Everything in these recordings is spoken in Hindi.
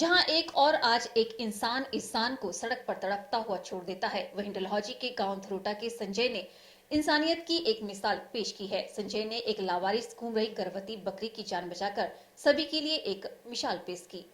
जहां एक और आज एक इंसान को सड़क पर तड़पता हुआ छोड़ देता है, वहीं डलहौजी के गांव धरोटा के संजय ने इंसानियत की एक मिसाल पेश की है। संजय ने एक लावारिस घूम रही गर्भवती बकरी की जान बचाकर सभी के लिए एक मिसाल पेश की।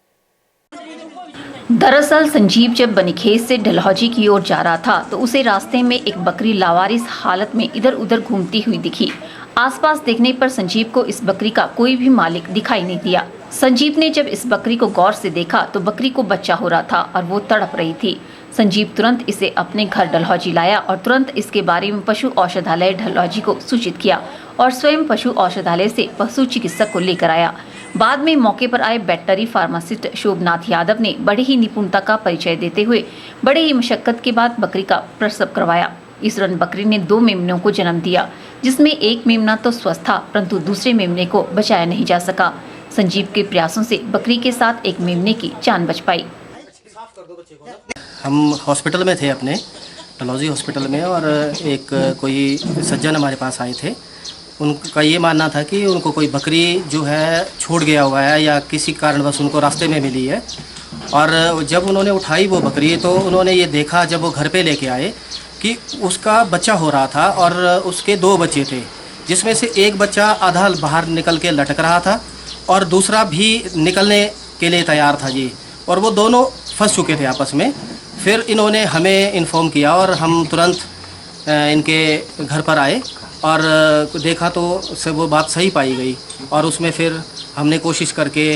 दरअसल संजीव जब बनीखेत से डलहौजी की ओर जा रहा था तो उसे रास्ते में एक बकरी लावारिस हालत में इधर उधर घूमती हुई दिखी। आसपास देखने पर संजीव को इस बकरी का कोई भी मालिक दिखाई नहीं दिया। संजीव ने जब इस बकरी को गौर से देखा तो बकरी को बच्चा हो रहा था और वो तड़प रही थी। संजीव तुरंत इसे अपने घर डलहौजी लाया और तुरंत इसके बारे में पशु औषधालय डलहौजी को सूचित किया और स्वयं पशु औषधालय से पशु चिकित्सक को लेकर आया। बाद में मौके पर आए वेटनरी फार्मासिस्ट शोभनाथ यादव ने बड़ी ही निपुणता का परिचय देते हुए बड़ी ही मशक्कत के बाद बकरी का प्रसव करवाया। इस दौरान बकरी ने 2 मेमनों को जन्म दिया, जिसमें एक मेमना तो स्वस्थ था परंतु दूसरे मेमने को बचाया नहीं जा सका। संजीव के प्रयासों से बकरी के साथ एक मेमने की जान बच पाई। हम हॉस्पिटल में थे, अपने डलहौजी हॉस्पिटल में, और एक कोई सज्जन हमारे पास आए थे। उनका ये मानना था कि उनको कोई बकरी जो है छूट गया हुआ है या किसी कारणवश उनको रास्ते में मिली है। और जब उन्होंने उठाई वो बकरी तो उन्होंने ये देखा, जब वो घर पे लेके आए, कि उसका बच्चा हो रहा था और उसके 2 बच्चे थे, जिसमें से एक बच्चा आधा बाहर निकल के लटक रहा था और दूसरा भी निकलने के लिए तैयार था जी। और वो दोनों फंस चुके थे आपस में। फिर इन्होंने हमें इन्फॉर्म किया और हम तुरंत इनके घर पर आए और देखा तो वो बात सही पाई गई। और उसमें फिर हमने कोशिश करके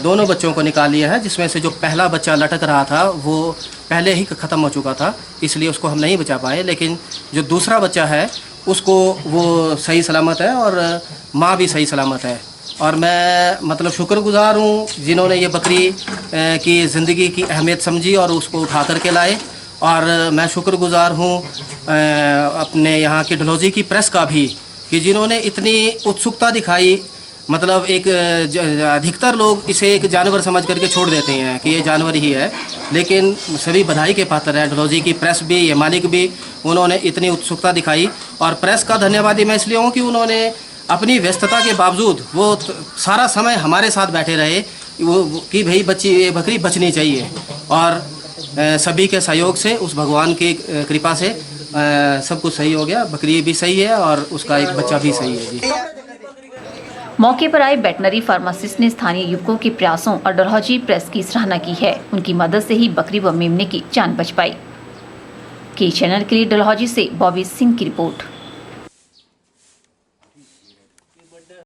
दोनों बच्चों को निकाल लिया है, जिसमें से जो पहला बच्चा लटक रहा था वो पहले ही ख़त्म हो चुका था, इसलिए उसको हम नहीं बचा पाए। लेकिन जो दूसरा बच्चा है उसको वो सही सलामत है और माँ भी सही सलामत है। और मैं मतलब शुक्रगुज़ार हूँ जिन्होंने ये बकरी की ज़िंदगी की अहमियत समझी और उसको उठा कर के लाए। और मैं शुक्रगुज़ार हूँ अपने यहाँ की डलहौजी की प्रेस का भी, कि जिन्होंने इतनी उत्सुकता दिखाई। मतलब एक अधिकतर लोग इसे एक जानवर समझ करके छोड़ देते हैं कि ये जानवर ही है, लेकिन सभी बधाई के पात्र हैं। डलहौजी की प्रेस भी, ये मालिक भी, उन्होंने इतनी उत्सुकता दिखाई। और प्रेस का धन्यवादी मैं इसलिए हूँ कि उन्होंने अपनी व्यस्तता के बावजूद वो सारा समय हमारे साथ बैठे रहे वो कि भाई ये बकरी बचनी चाहिए। और सभी के सहयोग से, उस भगवान की कृपा से सब कुछ सही हो गया। बकरी भी सही है और उसका एक बच्चा भी सही है जी। मौके पर आए वेटनरी फार्मासिस्ट ने स्थानीय युवकों के प्रयासों और डलहौजी प्रेस की सराहना की है। उनकी मदद से ही बकरी व मेमने की जान बच पाई। के चैनल के लिए डलहौजी से बॉबी सिंह की रिपोर्ट।